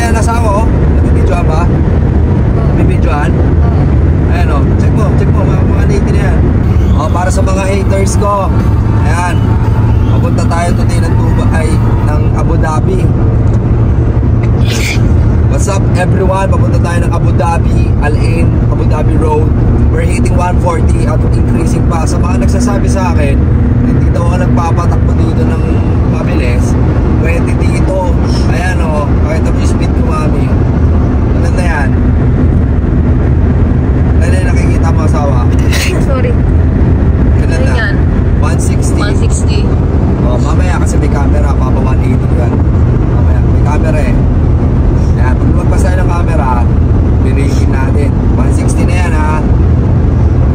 yan nasa ako. Nabibidyoan ba? Nabibidyoan? Ayan o, check mo, mga 180 na yan. O, para sa mga haters ko. Ayan. Papunta tayo today ng Abu Dhabi. What's up everyone? Papunta tayo ng Abu Dhabi, Al Ain, Abu Dhabi Road. We're hitting 140 at increasing pa. Sa mga nagsasabi sa akin, hindi daw ako nagpapatakbo dito ng mabilis. Pwede dito. Ayan o, pakita mo yung speed ko, mami. Ano na yan? Ano na nakikita mo, asawa? Sorry. Kailan na? 160. 160. O, mamaya kasi may camera, papa 180 yan. Mamaya, may camera eh. Ayan, pag lumagpas tayo ng camera, binihin natin. 160 na yan ha.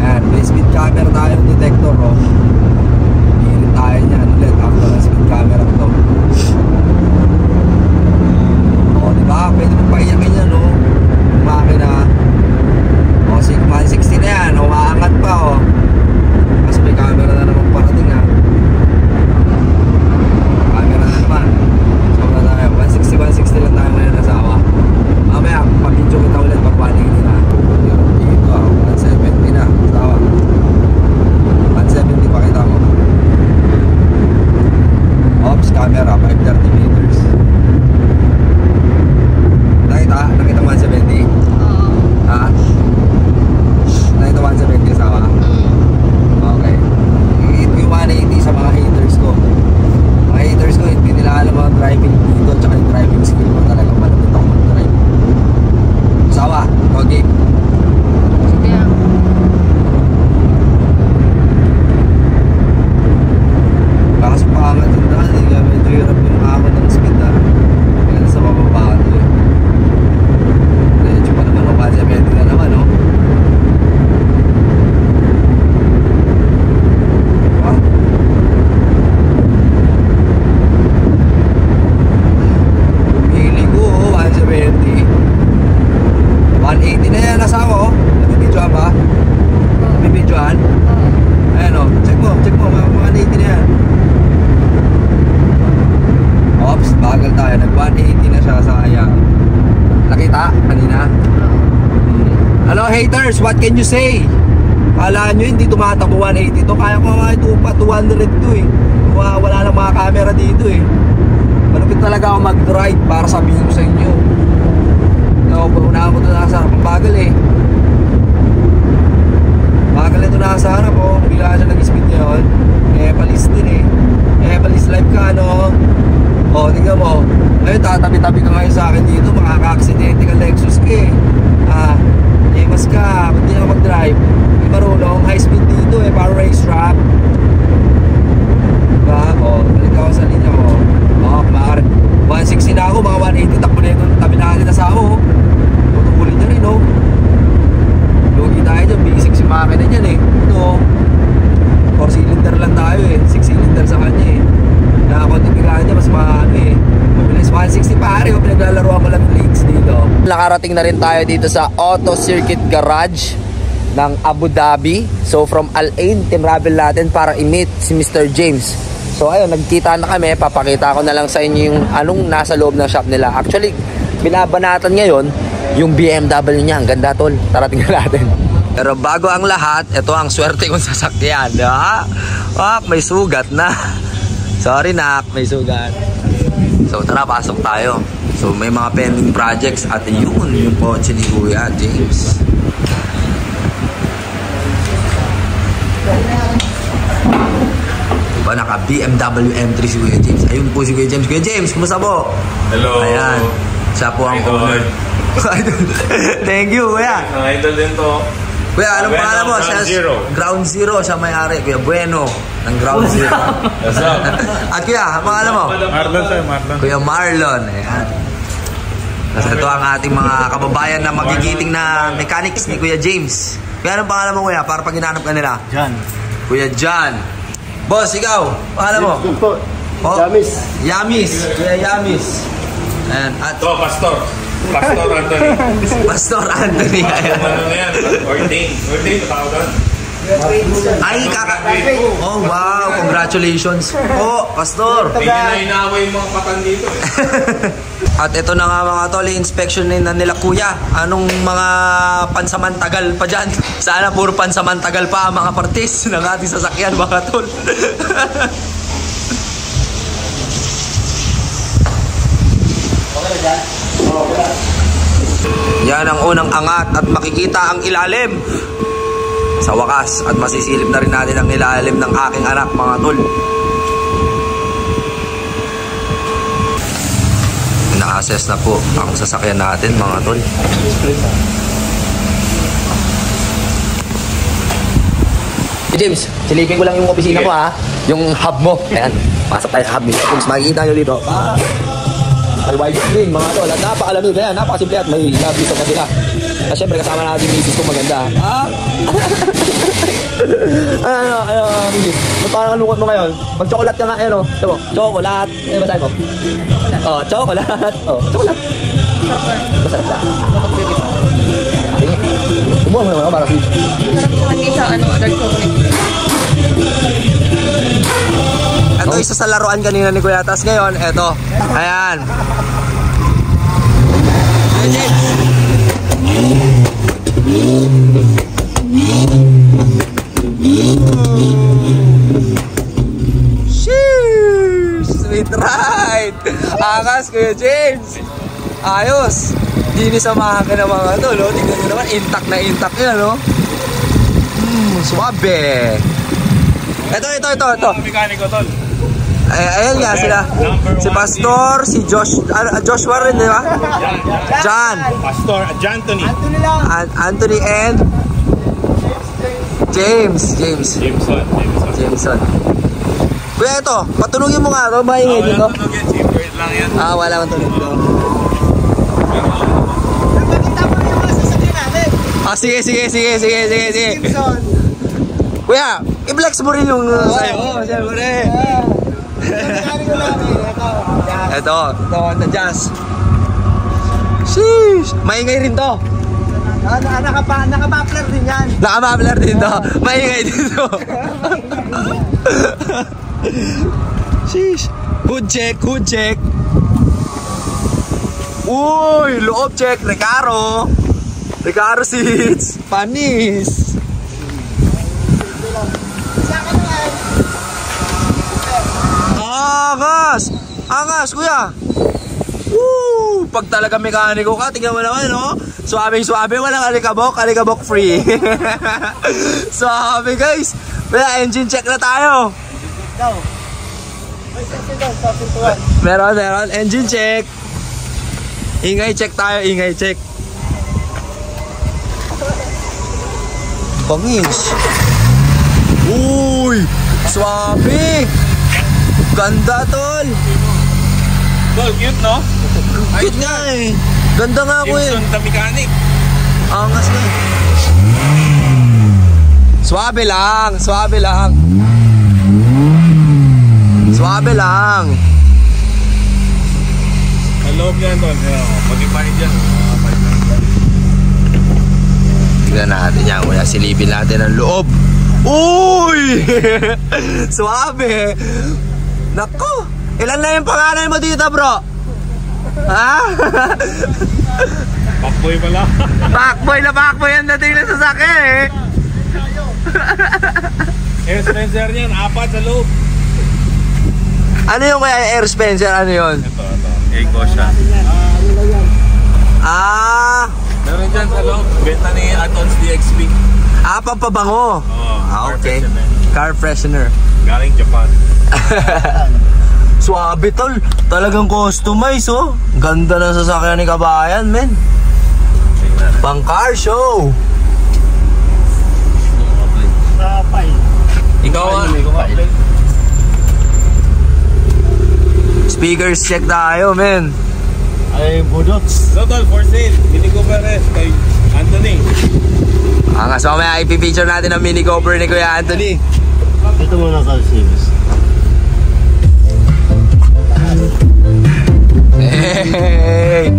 Ayan, may speed camera tayong detector o. Binihin tayo niyan ulit after ng speed camera ko. O, diba? Pwede mong paiyakin yan o. Makina. O, 160 na yan. O, maangat pa o. Kasi may camera na naman parating ha. Camera na naman. Sobra tayo. 160 lang tayo ngayon asawa. Mamaya, pag-video kita ulit pag 180 na. Dito ako, 170 na asawa. 170 pa kita mo. Ops, camera, 530 meters. Nakita 170? Oo. Ha? Nakita 170 asawa? Okay. I-hit ko yung 180 sa mga haters ko. Mga haters ko, hindi nila alam ang driving dito tsaka yung driving skill ko talaga malapit ako mag-drive. Asawa, okay. Sige yan. Baka sa pangat yung daan eh, kaya medyo hirap yung ako ng speed ha. Kaya sa mababa ito eh. Medyo pa naman o, kasi medyo na naman o. Pili ko o, 170. 180 na yan asawa o. Nabibidyoan ba? Nabibidyoan? Ayan o, check mo, mga 180 na yan. Ops, bagal tayo. Nag 180 na siya sa kaya. Nakita? Kanina? Hello haters, what can you say? Kala nyo hindi tumatakbo 180 to. Kaya ko ito pa 200 to eh. Wala lang mga camera dito eh. Malupit talaga ako mag-drive para sabihin ko sa inyo. Unahan mo ito nasa harap. Ang bagal eh. Bagal ito nasa harap oh. Bigla siya nag-speed ngayon. Palis din eh. Palis live ka no. O, tingnan mo. Ngayon, tatabi-tabi ka ngayon sa akin dito. Makaka-aksidente ka Lexus ka eh. Mas ka. Ba't di ako mag-drive? Hindi marunong. High speed dito eh. Para race track. Diba? O, balik ako sa linya ko. O, kumakarin. 160 na ako. Mga 180. Takbo na ito. Tabi na kita sa ako. Tutulin niya rin o. Lugi tayo dyan. B6 yung makina dyan eh. Ito. 4 cylinder lang tayo eh. 6 cylinder sa kanya eh. Nakakonting bigahan niya, mas maano eh. Mabilis 160 pare, pinaglalaroan ko lang yung leagues dito. Nakarating na rin tayo dito sa Auto Circuit Garage ng Abu Dhabi. So from Al Ain, tinravel natin para i-meet si Mr. James. So ayun, nagkita na kami. Papakita ko na lang sa inyo yung anong nasa loob ng shop nila. Actually, binabanatan ngayon yung BMW niya. Ang ganda tol, tara tingnan natin. Pero bago ang lahat, ito ang swerte kong sasakyan. May sugat na. Sorry nak, may sugat. So tara, pasok tayo. So may mga pending projects at yun yung kotse ni Kuya James. Diba naka BMW M3 si Kuya James. Ayun po si Kuya James. Kuya James, kumusta po? Hello. Ayan, siya po ang owner. Thank you Kuya. Ang idol din to. Kuya, anong pangalan mo? Ground Zero. Ground Zero, siya may-ari. Kuya Bueno ng Ground Zero. At Kuya, ang pangalan mo? Marlon sir, Marlon. Kuya Marlon. Ayan. Tapos ito ang ating mga kababayan na magigiting na mechanics ni Kuya James. Kuya, anong pangalan mo Kuya? Para pag hinanap ka nila. John. Kuya John. Boss, ikaw, pangalan mo? Po. Oh, Yamis. Yamis. Kuya Yamis. Ayan. At To, Pastor. Pastor Anthony. Pastor Anthony. Ayan. Ano na yan? Ordained. Ordained, tawag doon. Ay, oh, wow. Congratulations po, Pastor. Hindi na inaaway yung mga patan dito. At ito na nga mga tol, inspection na nila kuya. Anong mga pansamantagal pa dyan? Sana puro pansamantagal pa ang mga partis ng ating sasakyan mga tol. Yan ang unang angat at makikita ang ilalim. Sa wakas at masisilip na rin natin ang ilalim ng aking anak mga tol. Na-assess na po ang sasakyan natin mga tol. James, silipin ko lang yung opisina ko ha. Yung hub mo. Ayan, pasok tayo sa hub mo. James, makikita nyo dito. May wide screen mga tol. At napakalamig. Ayan, napakasimple at may lobby sa kabila. At syempre kasama natin yung misis ko maganda. Parang lungkot mo ngayon. Mag-chocolate ka nga, ano? Ito mo, chocolate. Eh, basahin mo. Oh, chocolate. Oh, chocolate. Masarap siya. Tingin. Umuha mo naman para sweet. Dark chocolate. Ito isa sa laruan kanina ni Kuya. Tas ngayon, eto. Ayan. Sheesh! Sweet ride! Angas, Kuya James! Ayos! Dinis ang mga ng mga tol, no? Tingnan nyo naman, intact na intact yan, no? Suwabe! Ito. Mekaniko tol. Ayan nga sila. Si Pastor, si Joshua rin, di ba? John. Pastor Anthony. Anthony and Jameson. Kuya, ito, patulungin mo nga ito. Maingay dito. Wait lang yan. Wala kang tulog. Sige. Kuya, i-flex mo rin yung sa'yo. Siyempre. Ito, jazz. Sheesh! Maingay rin to. Naka-muffler din yan. Naka-muffler din to. Maingay din to. Sheesh! Hood check. Uy! Loob check. Recaro seats. Panis. Angas, kuya. Woo! Pag talaga mekaniko ka, tingnan mo naman, no? Suabing, walang alikabok free. Suabe, guys. Kaya engine check na tayo. Meron, engine check. Ingay check tayo, Bangis. Uy! Suabe! Ganda, tol! Tol, cute, no? Cute nga eh. Ganda nga ako eh. Jameson the mechanic. Angas nga eh. Suabe lang. Ang loob yan, tol. Mag-ipahin dyan. Tignan natin yan, kuya. Silipin natin ang loob. Uy! Suabe! Nako! Ilan na yung panganay mo dito, bro? Ha? Pakboy pala. Pakboy ang dating na sasakyan eh. Air Spencer yan, 4 sa loob. Ano yung kaya Air Spencer? Ano yun? Ito. Ego siya. Meron dyan sa loob. Benta ni Aton's DXP. Pampabango. Okay. Car freshener. Galing Japan. Suabe, tol. Talagang customize, oh. Ganda ng sasakyan ni Kabayan, men. Pang car show. Ikaw Speakers check tayo, men. Ay, budots. Total for sale. Mini Cooper S kay Anthony. Angas, mamaya ipipicture natin ang Mini Cooper ni Kuya Anthony. Ito muna sa service. Hey!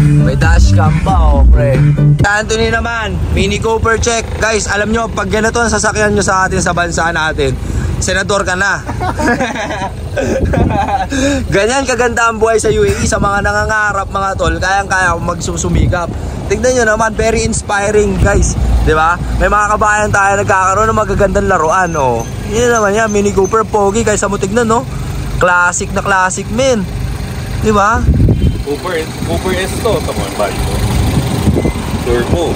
May dashcam pa, pre. Anthony naman, Mini Cooper check. Guys, alam nyo, pag ganito ang sasakyan nyo sa atin, sa bansa natin, senador ka na. Ganyan kaganda ang buhay sa UAE. Sa mga nangangarap, mga tol, kayang-kaya magsusumikap. Tignan nyo naman, very inspiring, guys. Diba? May mga kabayan tayo nagkakaroon ng magagandang laruan, oh. Yun naman yan, Mini Cooper, pogi. Kaysa mo tignan, no? Classic na classic, men. Diba? Cooper S to, tamang bali ko. Turbo.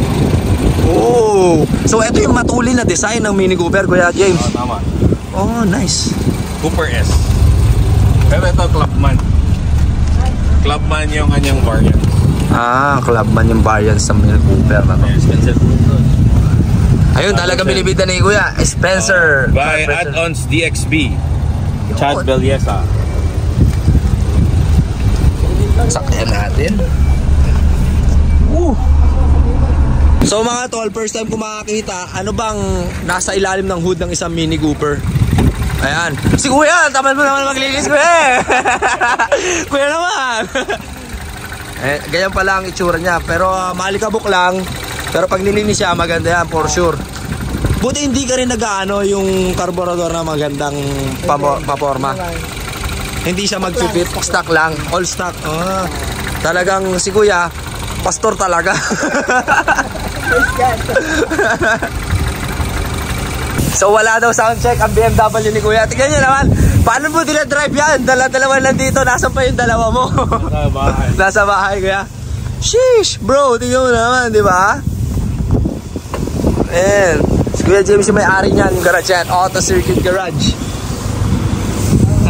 Oh, so ito yung matulin na design ng Mini Cooper, Kuya James. Tama. Oh, nice. Cooper S. Pero ito, Clubman. Clubman yung kanyang variant. Ah, Clubman yung variants ng Mini Cooper na to. Spencer. Ayun, talaga binibida ni Kuya Spencer. By Add-ons DXB. Chad Bellesa. Sakyan natin. So mga tol, first time ko makakita, ano bang nasa ilalim ng hood ng isang Mini Cooper? Ayan. Si Kuya, taman mo naman maglinis, Kuya. Kuya naman. Ganyan pala ang itsura niya. Pero malikabok lang. Pero pag nilinis siya, maganda yan, for sure. Buti hindi ka rin nag-ano yung carburetor na magandang paporma. Hindi siya mag-fit, stock lang, all stock. Talagang si Kuya, pastor talaga. So wala daw sound check ang BMW ni Kuya. Tingnan nyo naman, paano mo dinadrive yan? Dalawa lang dito, nasan pa yung dalawa mo? Nasa bahay. Nasa bahay, Kuya. Sheesh, bro, tingnan mo naman, di ba? And si Kuya James yung may-ari niyan, yung garage yan, Auto Circuit Garage.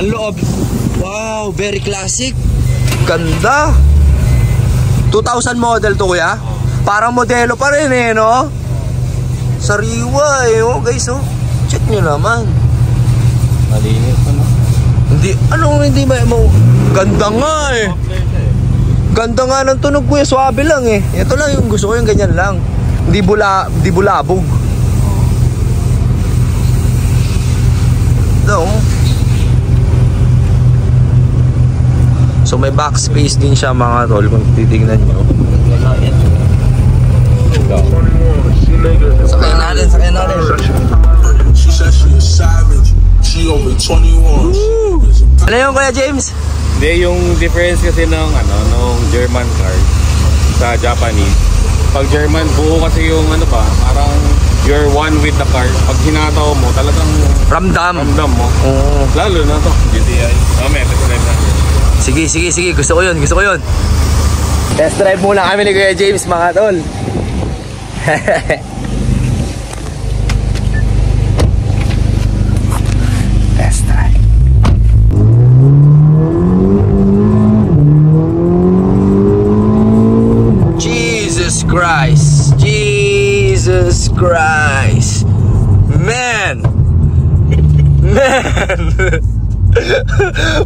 Ang loob, wow, very classic. Ganda. 2000 model to, Kuya. Parang modelo pa rin eh, no? Sariwa eh, oh guys, oh. Check nyo naman. Malinis naman. Hindi mo. Ganda nga eh. Ganda nga ng tunog, Kuya, swabe lang eh. Ito lang yung gusto ko, yung ganyan lang. Hindi bulabog. Ito, oh. So may backspace din siya, mga tol, kung titignan nyo. Sakyan natin. She said she a savage. She over 21. Ano yung Kuya James? Hindi, yung difference kasi ng German car sa Japanese. Pag German, buo kasi yung parang you're one with the car. Pag hinataw mo, talagang Ramdam mo. Oo. Lalo na to, GTI. Test drive natin. Sige. Gusto ko yun. Test drive muna kami ni Kuya James, mga tol. Test drive. Jesus Christ. Man.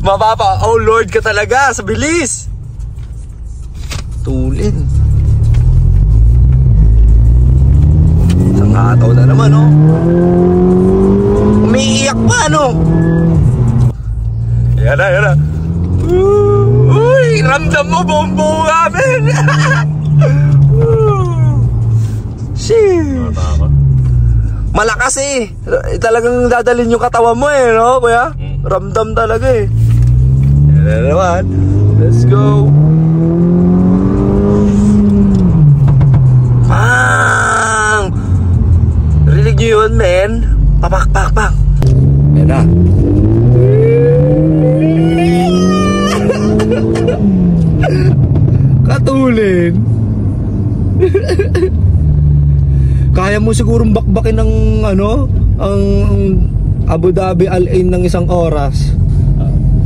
Mababa, oh Lord ka talaga sa bilis. Tulin. Sangataw na naman, oh. Umiiyak pa, no? Yan na. Uy, ramdam mo buong amin. Shit. Malakas eh. Talagang dadalhin yung katawan mo eh, no, Kuya? Ramdam talaga eh. Yan na naman. Let's go. Pang! Rinig nyo yun, men? Papak. Yan na. Katulin. Kaya mo sigurong bakbakin ng ang Abu Dhabi Al Ain ng isang oras.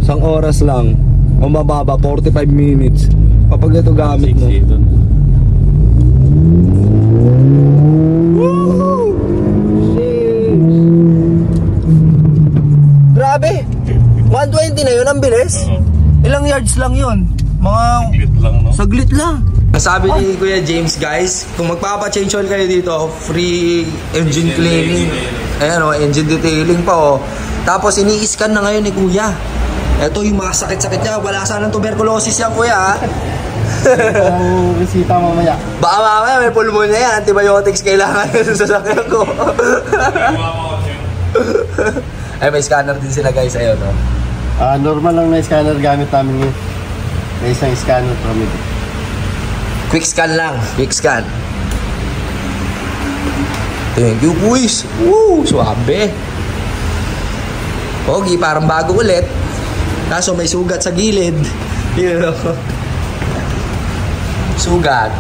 Isang oras lang. O mababa, 45 minutes. Kapag ito gamit mo. Woo! Grabe. 120 na yun, ang bilis. Ilang yards lang yun? Mga Saglit lang, no? Saglit lang. Sabi ni Kuya James, guys, kung magpapa-change oil kayo dito, free engine cleaning. Ayan, oh, engine detailing pa, oh. Tapos ini-scan na ngayon ni Kuya. Ito yung mga sakit-sakit niya. Wala sanang tuberculosis yan, Kuya, ha? Ang resita mamaya. Baka mamaya may pulmonya yan. Antibiotics kailangan sa sasakyan ko. Ay, may scanner din sila guys. Ayun, no? Normal lang na scanner gamit namin ngayon. May isang scanner from it. Quick scan lang. Quick scan. Thank you, boys. Woo! Suabe. Pogi, parang bago ulit. Kaso may sugat sa gilid. You know? Sugat.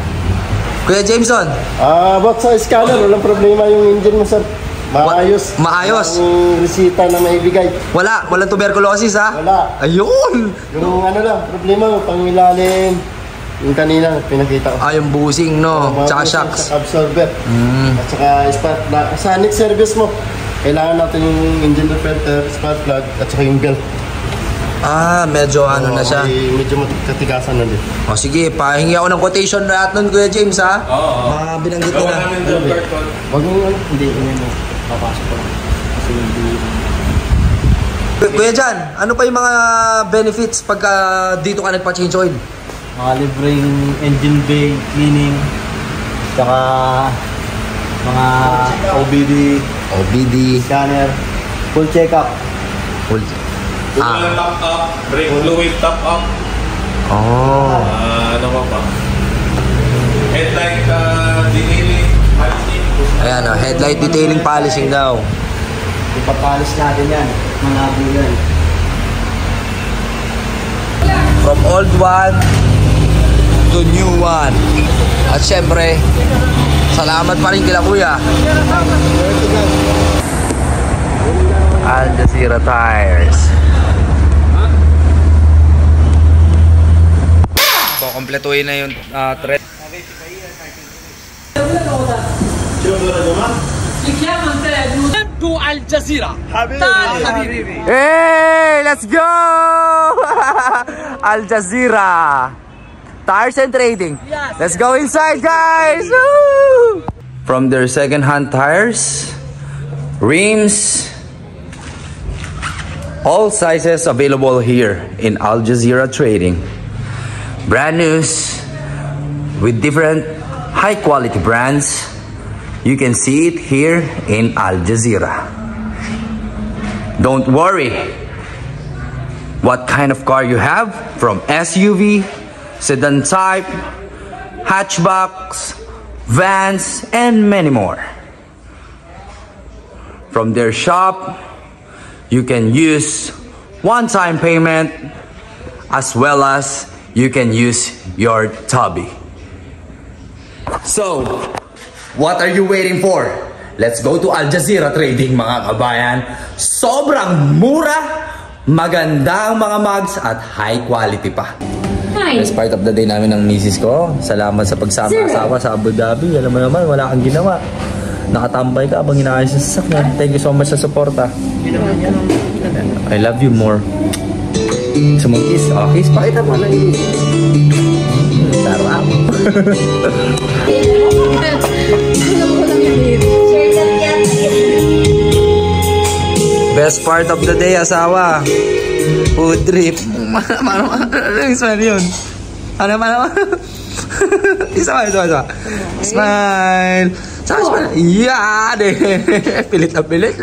Kuya Jameson. About sa scanner, walang problema yung engine mo, sir. Maayos. Maayos. Ang resita na maibigay. Walang tuberculosis, ha? Wala. Ayun! Yung ano lang, problema mo, pangilalim. Yung kanina, pinakita ko. Yung bushing, no? Tsaka shocks. Sa absorber. At saka spark plug. Sa next service mo, kailangan natin yung engine filter, spark plug, at saka yung belt. Medyo ano na siya. Medyo matitigasan na din. O sige, pahingi ako ng quotation lahat nun, Kuya James, ha? Oo. Mga binanggit nila. Wag mo hindi mo papasok ko. Kasi hindi. Kuya Jan, ano pa yung mga benefits pagka dito ka nagpa-change oil? Mga libreng engine bay cleaning, saka mga OBD scanner, full check-up. Full. Full top up, brake fluid top up. Oh. Ano pa? Headlight detailing, polishing. Ayan, headlight detailing polishing daw. Ipapalis natin yan, mga bulan. From old one to new one. At syempre, salamat pa rin kila Kuya. Al Jazeera Tires. So, kompletuhin na yung thread. to Al Jazeera. Hey, let's go! Al Jazeera Tires and Trading. Yes. Let's go inside, guys. Woo! From their second-hand tires, rims, all sizes available here in Al Jazeera Trading. Brand news with different high-quality brands. You can see it here in Al Jazeera. Don't worry what kind of car you have, from SUV, sedan type, hatchbacks, vans, and many more. From their shop, you can use one-time payment as well as you can use your Tubby. So, what are you waiting for? Let's go to Al Jazeera Trading, mga kabayan. Sobrang mura, maganda ang mga mugs at high quality pa. Best part of the day namin ng misis ko. Salamat sa pagsama-asawa sa Abu Dhabi. Alam mo naman, wala kang ginawa. Nakatambay ka habang inaayos sa sasakyan. Thank you so much sa suporta. I love you more. Sumang-kiss. Oh, kiss. Pakita mo lang. Sarap. Best part of the day, asawa. Food trip. Ano yung smile yun? Ano? Isa. Smile. Smile. Yeah! Pilit na pilit.